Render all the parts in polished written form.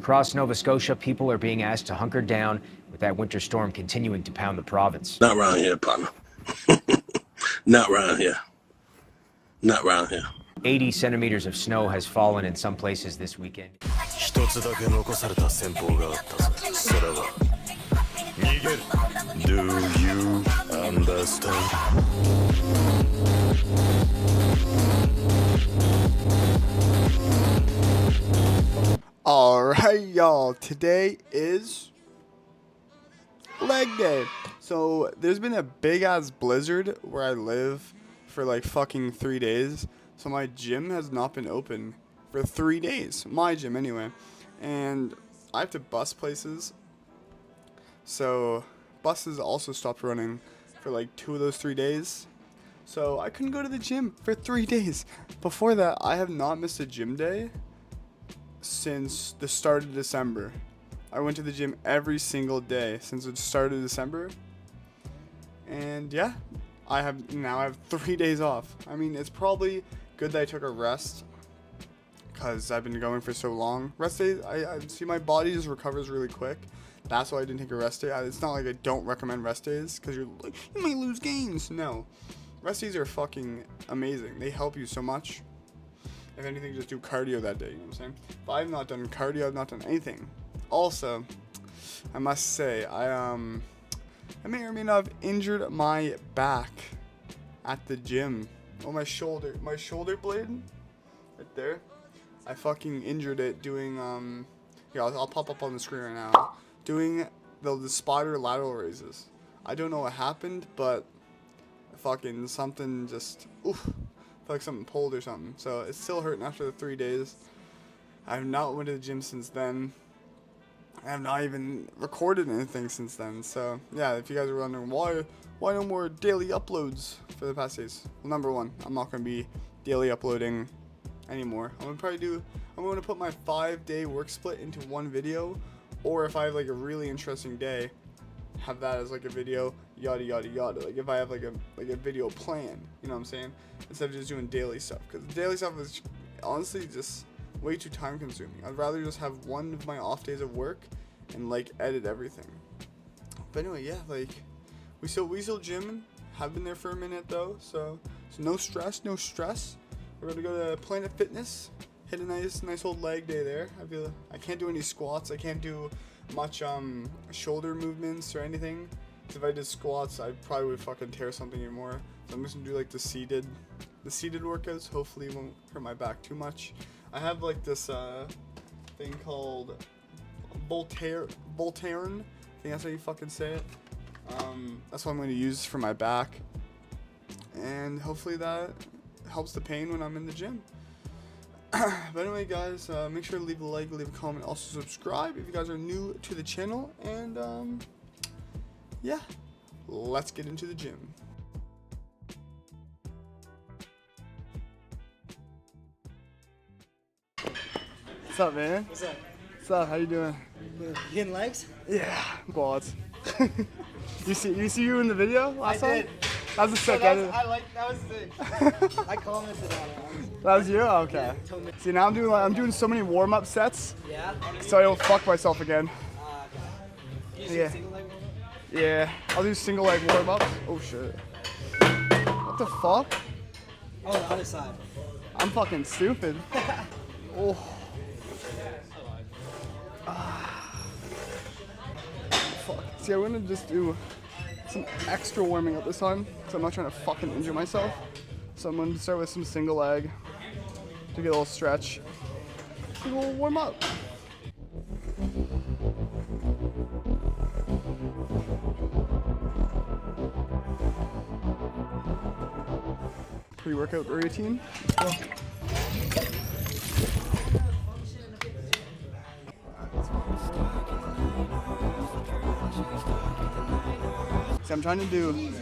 across Nova Scotia, people are being asked to hunker down with that winter storm continuing to pound the province. Not around here, partner. Not around here. Not around here. 80 centimeters of snow has fallen in some places this weekend. Do you understand? Alright, y'all, today is leg day. So there's been a big ass blizzard where I live for like fucking 3 days. So my gym has not been open for 3 days. My gym anyway. And I have to bus places. So buses also stopped running for like 2 of those 3 days. So I couldn't go to the gym for 3 days. Before that, I have not missed a gym day since the start of December. I went to the gym every single day since the start of December. And yeah, I have 3 days off. I mean, it's probably good that I took a rest because I've been going for so long. Rest days, I see my body just recovers really quick. That's why I didn't take a rest day. It's not like I don't recommend rest days because you're like, you might lose gains. No, rest days are fucking amazing. They help you so much. If anything, just do cardio that day, you know what I'm saying? If I've not done cardio, I've not done anything. Also, I must say, I may or may not have injured my back at the gym. Oh, my shoulder blade, right there. I fucking injured it doing, yeah, I'll pop up on the screen right now. Doing the spider lateral raises. I don't know what happened, but fucking something just, oof. I feel like something pulled or something. So it's still hurting after the 3 days. I have not went to the gym since then. I have not even recorded anything since then. So yeah, if you guys are wondering why no more daily uploads for the past days. Well, number one, I'm not gonna be daily uploading anymore. I'm gonna put my 5-day work split into one video, or if I have like a really interesting day, have that as like a video, yada yada yada. Like if I have like a video plan, you know what I'm saying? Instead of just doing daily stuff, because daily stuff is honestly just way too time consuming. I'd rather just have one of my off days of work and like edit everything. But anyway, yeah, like we still gymming. Have been there for a minute though, so no stress. We're gonna go to Planet Fitness, hit a nice old leg day there. I can't do any squats. I can't do much shoulder movements or anything. If I did squats, I probably would fucking tear something anymore. So I'm just gonna do like the seated workouts. Hopefully it won't hurt my back too much. I have like this thing called Voltaren. I think that's how you fucking say it. That's what I'm gonna use for my back, and hopefully that helps the pain when I'm in the gym. But anyway, guys, make sure to leave a like, leave a comment, also subscribe if you guys are new to the channel, and yeah, let's get into the gym. What's up, man? What's up? What's up? How you doing? You hitting legs? Yeah, quads. you see you in the video last time? I did. That was a sick edit. That was sick. I commented on it. That was you? Okay. See, now I'm doing so many warm-up sets. Yeah? So I don't fuck myself again. Okay. Yeah. Single leg warm-up? Yeah. I'll do single leg warm-ups. Oh shit. What the fuck? Oh, the other side. I'm fucking stupid. Oh. Fuck. See, I'm gonna just do some extra warming up this time, because I'm not trying to fucking injure myself. So I'm gonna start with some single leg to get a little stretch. A little warm up. Pre-workout routine. So I'm trying to do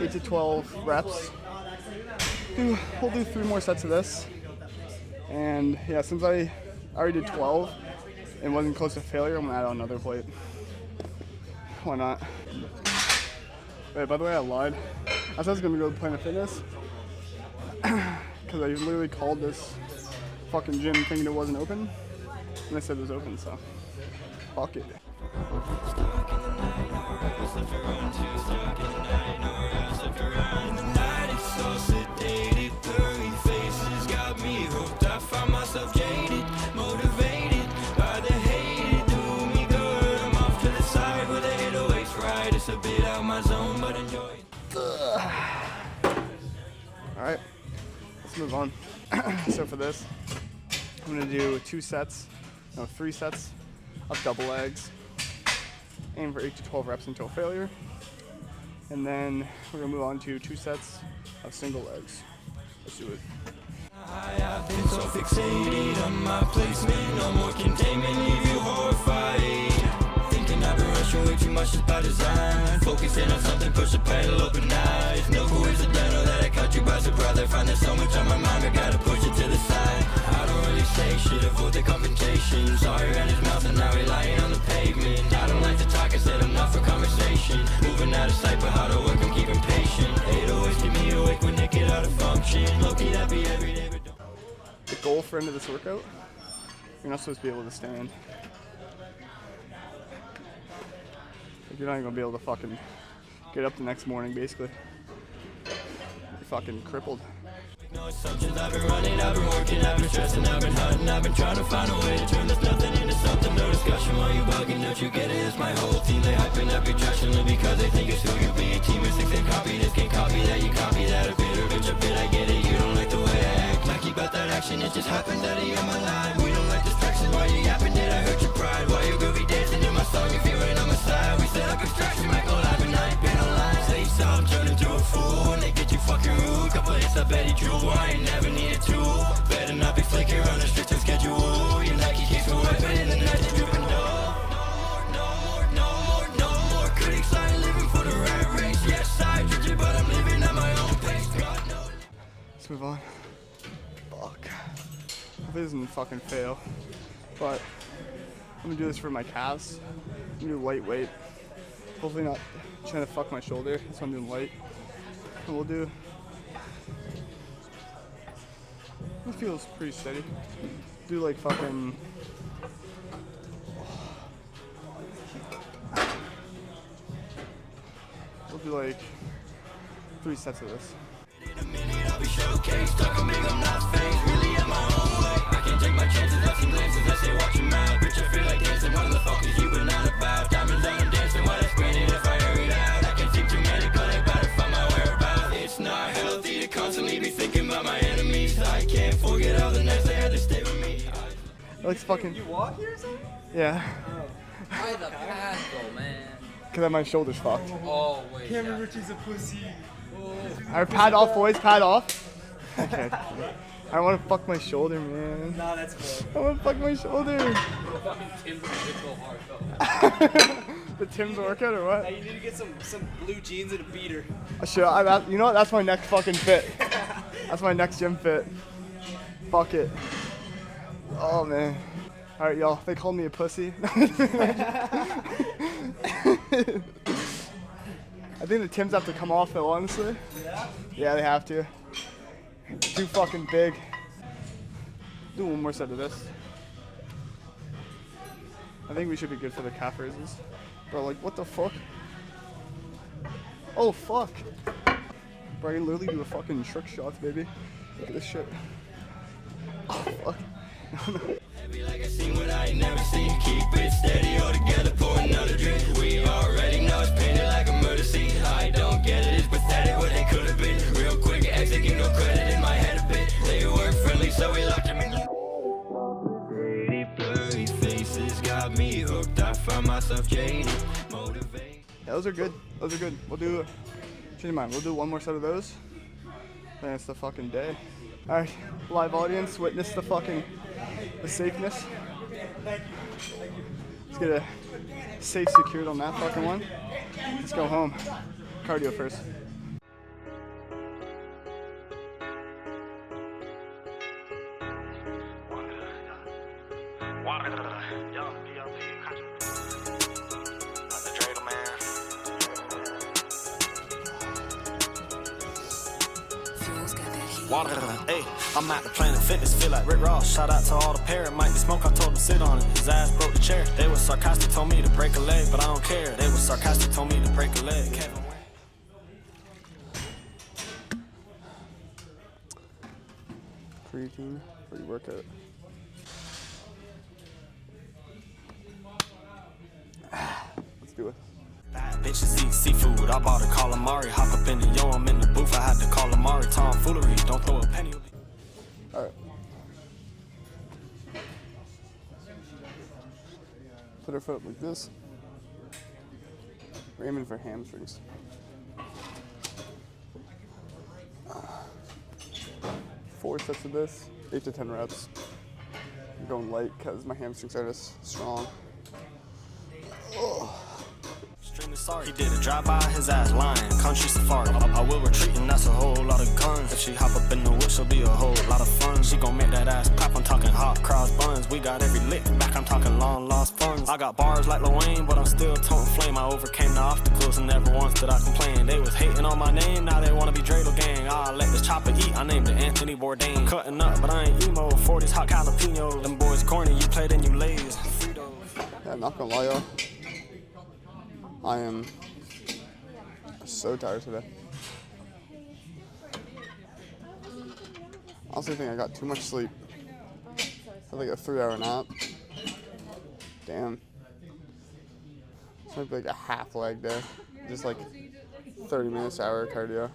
8 to 12 reps. We'll do 3 more sets of this. And yeah, since I already did 12 and wasn't close to failure, I'm gonna add on another plate. Why not? Wait, by the way, I lied. I said I was gonna go to Planet Fitness because I literally called this fucking gym thinking it wasn't open. And I said it was open, so fuck it. Alright, let's move on. So for this, I'm gonna do 3 sets of double legs. Aim for 8 to 12 reps until failure. And then we're gonna move on to 2 sets of single legs. Let's do it. I've been so fixated on my placement, no more containment, leave you horrified. Thinking I've been rushing way too much just by design. Focusing on something, push the pedal, open eyes. No coincidental that I caught you by surprise. I find there's so much on my mind, I gotta push it to the side. I don't really say shit, avoid the confrontation. Saw her in his mouth and now he lying on the pavement. I don't like to talk, I said I'm not for conversation. Moving out of sight, but how to work, I'm keeping patient. 808s keep me awake when they get out of function. Low-key, that be every day, but don't. The goal for end of this workout, you're not supposed to be able to stand. Like, you're not even gonna be able to fucking get up the next morning, basically. You're fucking crippled. No assumptions, I've been running, I've been working, I've been stressing, I've been hunting, I've been trying to find a way to turn this nothing into something. No discussion while you bugging, don't you get it? It's my whole team, they hyping up your trash only because they think it's who you be. Team of 6 and copy this, can't copy that, you copy that. A bit or bitch, a bit, I get it, you don't like the way I act. I keep out that action, it just happens that you're my line. We don't like distractions, why you yapping, did I hurt your pride? Why you groovy dancing in my song if you ain't on my side? We set up extraction, might go live and I ain't been online. Say something, turn into a fool, and they get you fucking rude. Couple hits, I bet he drew, I ain't never need a tool. Better not be flaky on a strict schedule. Your Nike keeps me wiping in the night, they dripping dull. No more critics, I ain't living for the rat race. Yes, I judge it, but I'm living at my own pace. God knows. Let's move on. Fuck. This doesn't fucking fail. But I'm gonna do this for my calves. I'm gonna do lightweight. Hopefully not trying to fuck my shoulder. So I'm doing light. And we'll do. It feels pretty steady. Do like fucking. We'll do like 3 sets of this. In a minute, I'll be showcased. Talking big, I'm not fake. Really at my own way. I can't take my chances. I've seen glances that say watch your mouth. Bitch, I feel like dancing. What the fuck is you been not about? Diamonds on, I'm dancing. Why that's granted if I hurry it out? I can't seem to medical. I better find my whereabouts. It's not healthy to constantly be thinking about my enemies. I can't forget all the nights they had to stay with me. It looks fucking. You walk here or something? Yeah. Why the pad though, man? Cause my shoulder's fucked. Oh wait. Cameron Ritchie's a pussy. Alright, pad off, boys. Pad off. Okay. I want to fuck my shoulder, man. Nah, that's cool. I want to fuck my shoulder. Fucking Tim's gonna hit so hard though. The Tim's workout or what? Hey, you need to get some blue jeans and a beater. You know what? That's my next fucking fit. That's my next gym fit. Fuck it. Oh man. All right, y'all. They called me a pussy. I think the Tims have to come off though, honestly. Yeah? Yeah, they have to. Too fucking big. Do one more set of this. I think we should be good for the calf raises. Bro, like, what the fuck? Oh, fuck. Bro, I can literally do a fucking trick shots, baby. Look at this shit. Oh, fuck. Be like I seen what I ain't never seen. Keep it steady all together, pour another drink. We already know it's painted like a murder scene. I don't get it, it's pathetic what they could have been. Real quick, execute, no credit in my head a bit. They weren't friendly, so we locked them in. Blurry faces got me hooked. I found myself jaded, motivated. Yeah, those are good. Those are good. We'll do, change your mind. We'll do one more set of those. Then it's the fucking day. All right, live audience, witness the fucking, the safeness. Let's get a safe secured on that fucking one. Let's go home. Cardio first. water. Hey, I'm at the Planet Fitness, feel like Rick Ross. Shout out to all the pair. It might be smoke, I told him sit on it. His ass broke the chair. They was sarcastic, told me to break a leg, but I don't care. They was sarcastic, told me to break a leg. Kevin. Creatine, pre-workout. Let's do it. Bad bitches eat seafood. I bought a calamari. Hop up in the yo, I'm in the booth. I had to call Amari. Tomfoolery. Don't throw a penny. Alright. Put our foot up like this. We're aiming for hamstrings. 4 sets of this, 8 to 10 reps. I'm going light because my hamstrings are just strong. Extremely sorry. He did a drive-by, his ass lying. Country safari. I will retreat, and that's a whole lot of guns. If she hop up in the whip, she'll be a whole lot of fun. She gon' make that ass clap. I'm talking hot cross buns. We got every lick back. I'm talking long lost funds. I got bars like Lil Wayne, but I'm still toting flame. I overcame the obstacles, and never once did I complain. They was hating on my name, now they wanna be Dreidel gang. I let this chopper eat. I named it Anthony Bourdain. Cutting up, but I ain't emo. 40s hot jalapenos. Them boys corny. You play, then you lays. Yeah, not gonna lie, y'all. I am so tired today. I honestly think I got too much sleep. I had like a 3-hour nap. Damn. It's might be like a half leg day. Just like 30 minutes hour cardio.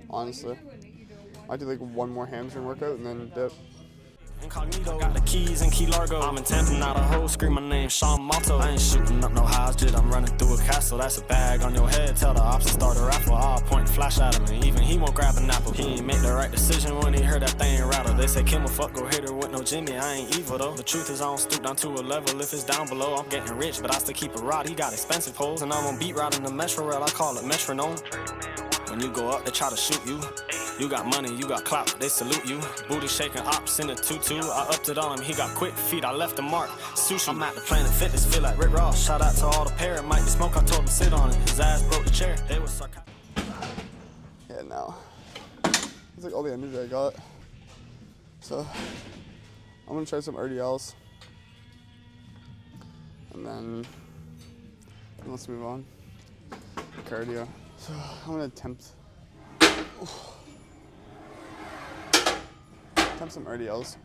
Honestly. I do like one more hamstring workout and then dip. Incognito, got the keys in Key Largo. I'm in Tampa, not a hoe. Scream my name, Sean Malto. I ain't shooting up no house, jit. I'm running through a castle. That's a bag on your head. Tell the ops to start a raffle. I'll point and flash at him, and even he won't grab an apple. He ain't make the right decision when he heard that thing rattle. They say Kim will fuck, go hit her with no Jimmy. I ain't evil though. The truth is I don't stoop down to a level. If it's down below, I'm getting rich, but I still keep a rod. He got expensive holes, and I'm on beat riding the metro rail. I call it metronome. When you go up, they try to shoot you. You got money, you got clout, they salute you. Booty shaking ops in a tutu. I upped it on him, he got quick feet, I left a mark. Sushi, I'm at the Planet Fitness, feel like Rick Ross. Shout out to all the pair, it might be smoke, I told him sit on it. His ass broke the chair, they was sarcastic. Yeah, now. It's like all the energy I got. So, I'm gonna try some RDLs. And then, let's move on. Cardio. So, I'm gonna attempt some RDLs.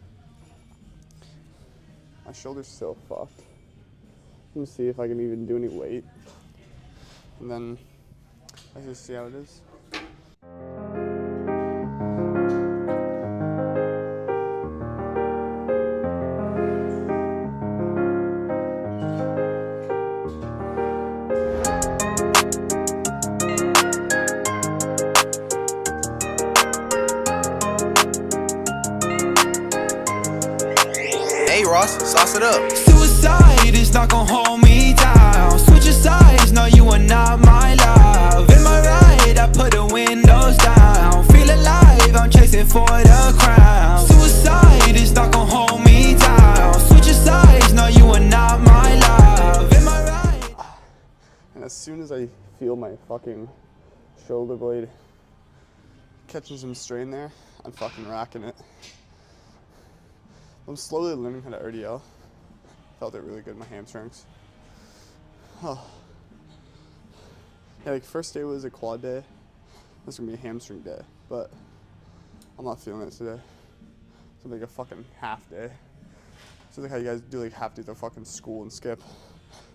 My shoulder's still fucked. I'm gonna see if I can even do any weight. And then let's just see how it is. Hey Ross, sauce it up. Suicide is not gonna hold me down. Switch your sides, no you are not my love. In my ride, I put the windows down. Feel alive, I'm chasing for the crown. Suicide is not gonna hold me down. Switch your sides, no you are not my love. In my ride. And as soon as I feel my fucking shoulder blade catching some strain there, I'm fucking racking it. I'm slowly learning how to RDL. Felt it really good in my hamstrings. Oh. Yeah, like first day was a quad day. This is gonna be a hamstring day, but I'm not feeling it today. It's gonna be like a fucking half day. So like how you guys do like half days of fucking school and skip.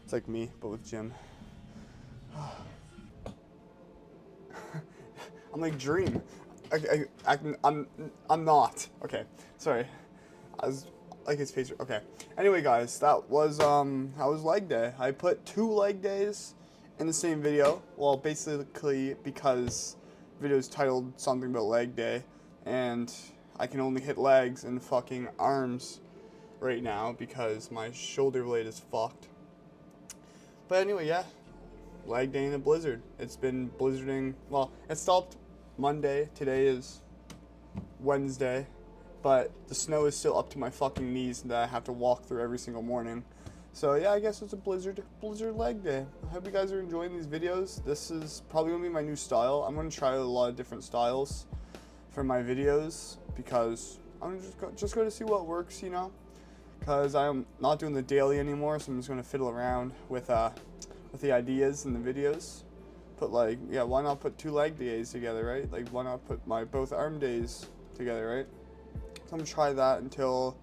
It's like me, but with gym. I'm like Dream. I'm not. Okay, sorry. I was like his face. Okay. Anyway, guys, that was leg day. I put 2 leg days in the same video. Well, basically because the video is titled something about leg day, and I can only hit legs and fucking arms right now because my shoulder blade is fucked. But anyway, yeah, leg day in a blizzard. It's been blizzarding. Well, it stopped Monday. Today is Wednesday. But the snow is still up to my fucking knees that I have to walk through every single morning. So yeah, I guess it's a blizzard leg day. I hope you guys are enjoying these videos. This is probably gonna be my new style. I'm gonna try a lot of different styles for my videos because I'm just going to see what works, you know. Because I'm not doing the daily anymore, so I'm just gonna fiddle around with the ideas and the videos. Put like, yeah, why not put 2 leg days together, right? Like, why not put my both arm days together, right? So I'm gonna try that until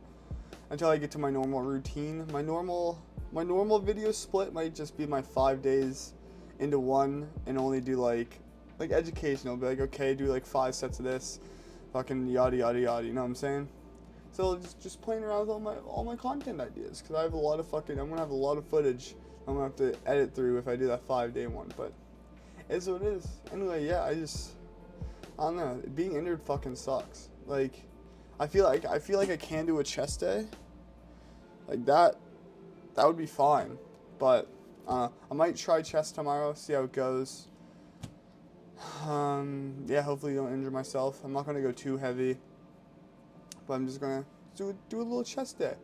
I get to my normal routine. My normal video split might just be my 5 days into one and only do like educational. Be like, okay, do like 5 sets of this, fucking yada yada yada. You know what I'm saying? So just playing around with all my content ideas, because I have a lot of fucking. I'm gonna have a lot of footage I'm gonna have to edit through if I do that 5-day one. But it's what it is. Anyway, yeah, I don't know. Being injured fucking sucks. Like, I feel like I can do a chest day. Like that would be fine. But I might try chest tomorrow, see how it goes. Yeah, hopefully don't injure myself. I'm not gonna go too heavy, but I'm just gonna do a little chest day.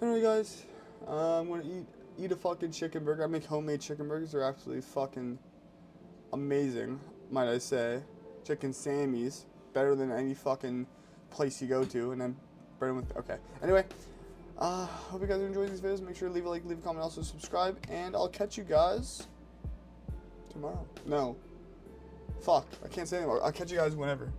Anyway, guys, I'm gonna eat a fucking chicken burger. I make homemade chicken burgers. They're absolutely fucking amazing, might I say. Chicken Sammy's, better than any fucking place you go to, and then burn with. Okay. Anyway, hope you guys are enjoying these videos. Make sure to leave a like, leave a comment, also subscribe, and I'll catch you guys tomorrow. No. Fuck, I can't say anymore. I'll catch you guys whenever.